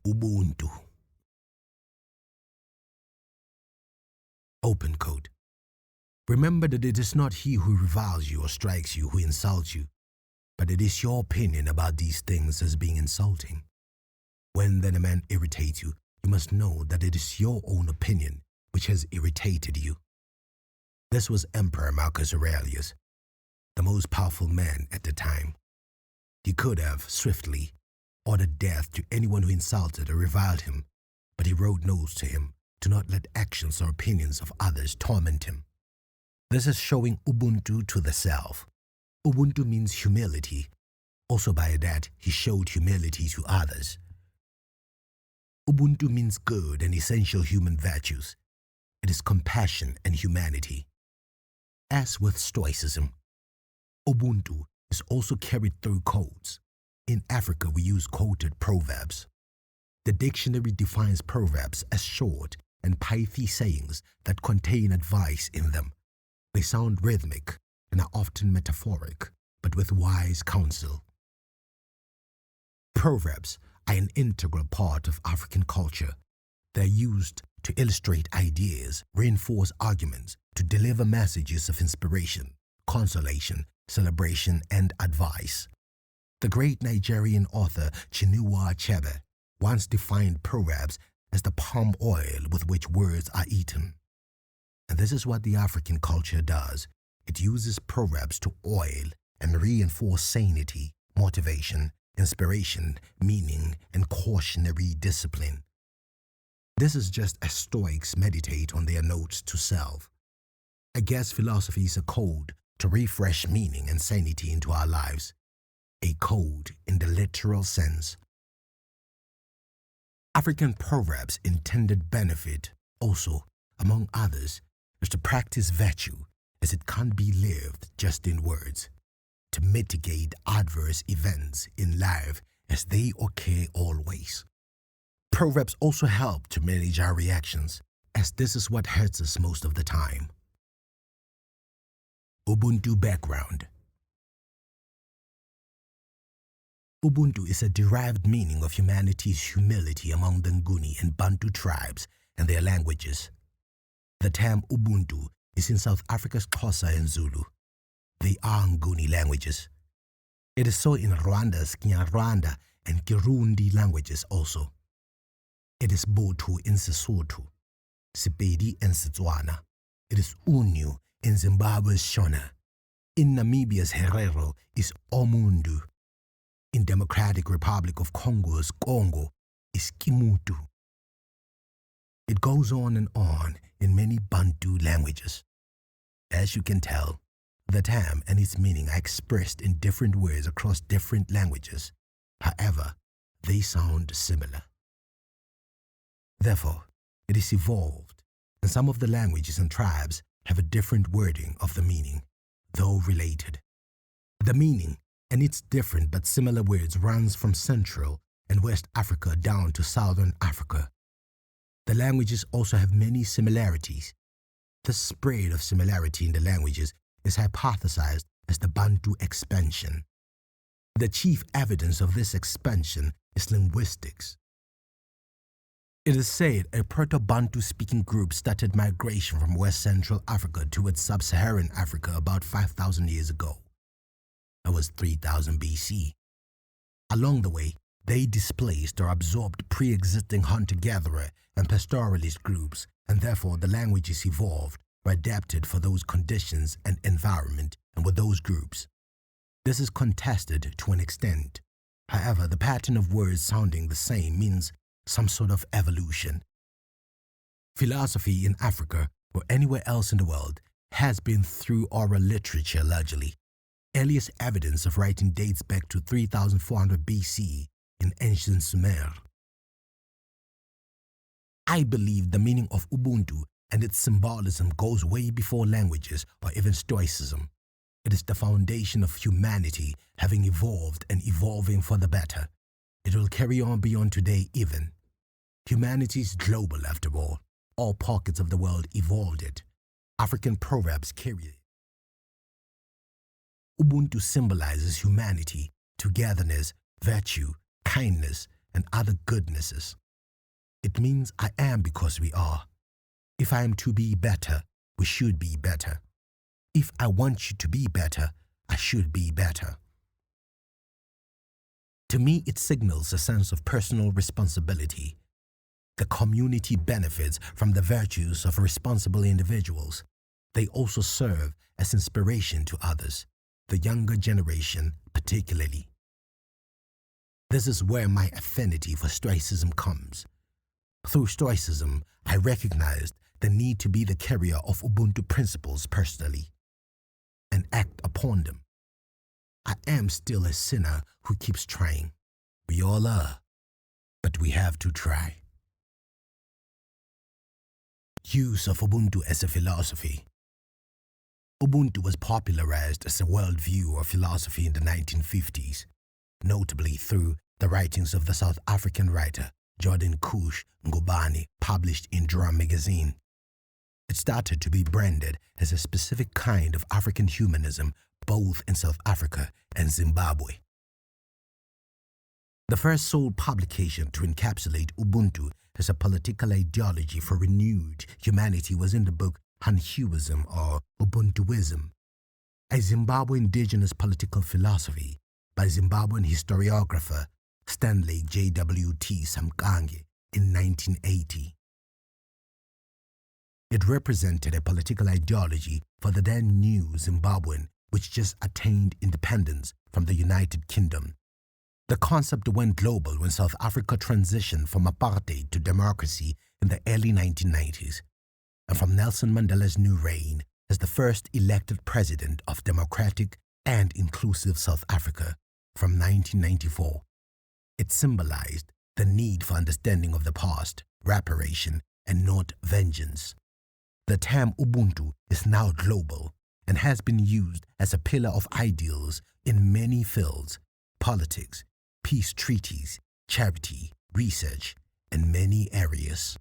Ubuntu. Open quote. Remember that it is not he who reviles you or strikes you who insults you, but it is your opinion about these things as being insulting. When then a man irritates you, you must know that it is your own opinion which has irritated you. This was Emperor Marcus Aurelius, the most powerful man at the time. He could have swiftly ordered death to anyone who insulted or reviled him, but he wrote notes to him to not let actions or opinions of others torment him. This is showing Ubuntu to the self. Ubuntu means humility. Also by that, he showed humility to others. Ubuntu means good and essential human virtues. It is compassion and humanity. As with Stoicism, Ubuntu is also carried through codes. In Africa, we use quoted proverbs. The dictionary defines proverbs as short and pithy sayings that contain advice in them. They sound rhythmic and are often metaphoric, but with wise counsel. Proverbs are an integral part of African culture. They are used to illustrate ideas, reinforce arguments, to deliver messages of inspiration, consolation, celebration, and advice. The great Nigerian author Chinua Achebe once defined proverbs as the palm oil with which words are eaten. And this is what the African culture does. It uses proverbs to oil and reinforce sanity, motivation, inspiration, meaning, and cautionary discipline. This is just as Stoics meditate on their notes to self. I guess philosophy is a code to refresh meaning and sanity into our lives. A code in the literal sense. African proverbs' intended benefit also, among others, is to practice virtue as it can't be lived just in words, to mitigate adverse events in life as they occur always. Proverbs also help to manage our reactions, as this is what hurts us most of the time. Ubuntu Background. Ubuntu is a derived meaning of humanity's humility among the Nguni and Bantu tribes and their languages. The term Ubuntu is in South Africa's Xhosa and Zulu. They are Nguni languages. It is so in Rwanda's Kinyarwanda and Kirundi languages also. It is Botu in Sesotho, Sepedi in Setswana. It is Unyu in Zimbabwe's Shona. In Namibia's Herero is Omundu. In Democratic Republic of Congo's Congo is Kimutu. It goes on and on in many Bantu languages. As you can tell, the term and its meaning are expressed in different words across different languages. However, they sound similar. Therefore, it is evolved, and some of the languages and tribes have a different wording of the meaning, though related. The meaning and its different but similar words runs from Central and West Africa down to Southern Africa. The languages also have many similarities. The spread of similarity in the languages is hypothesized as the Bantu Expansion. The chief evidence of this expansion is linguistics. It is said a Proto-Bantu speaking group started migration from West Central Africa towards Sub-Saharan Africa about 5,000 years ago. That was 3000 BC. Along the way, they displaced or absorbed pre-existing hunter-gatherer and pastoralist groups, and therefore the languages evolved or adapted for those conditions and environment and with those groups. This is contested to an extent. However, the pattern of words sounding the same means some sort of evolution. Philosophy in Africa or anywhere else in the world has been through oral literature largely. Earliest evidence of writing dates back to 3400 BC in ancient Sumer. I believe the meaning of Ubuntu and its symbolism goes way before languages or even Stoicism. It is the foundation of humanity having evolved and evolving for the better. It will carry on beyond today even. Humanity is global after all. All pockets of the world evolved it. African proverbs carry it. Ubuntu symbolizes humanity, togetherness, virtue, kindness, and other goodnesses. It means I am because we are. If I am to be better, we should be better. If I want you to be better, I should be better. To me, it signals a sense of personal responsibility. The community benefits from the virtues of responsible individuals. They also serve as inspiration to others, the younger generation particularly. This is where my affinity for Stoicism comes. Through Stoicism, I recognized the need to be the carrier of Ubuntu principles personally and act upon them. I am still a sinner who keeps trying. We all are, but we have to try. Use of Ubuntu as a philosophy. Ubuntu was popularized as a worldview or philosophy in the 1950s, notably through the writings of the South African writer Jordan Kush Ngubane, published in Drum magazine. It started to be branded as a specific kind of African humanism both in South Africa and Zimbabwe. The first sole publication to encapsulate Ubuntu as a political ideology for renewed humanity was in the book Humanism or Ubuntuism, a Zimbabwe indigenous political philosophy by Zimbabwean historiographer Stanley J.W.T. Samkange in 1980. It represented a political ideology for the then new Zimbabwean, which just attained independence from the United Kingdom. The concept went global when South Africa transitioned from apartheid to democracy in the early 1990s, and from Nelson Mandela's new reign as the first elected president of democratic and inclusive South Africa from 1994. It symbolized the need for understanding of the past, reparation, and not vengeance. The term Ubuntu is now global and has been used as a pillar of ideals in many fields: politics, peace treaties, charity, research, and many areas.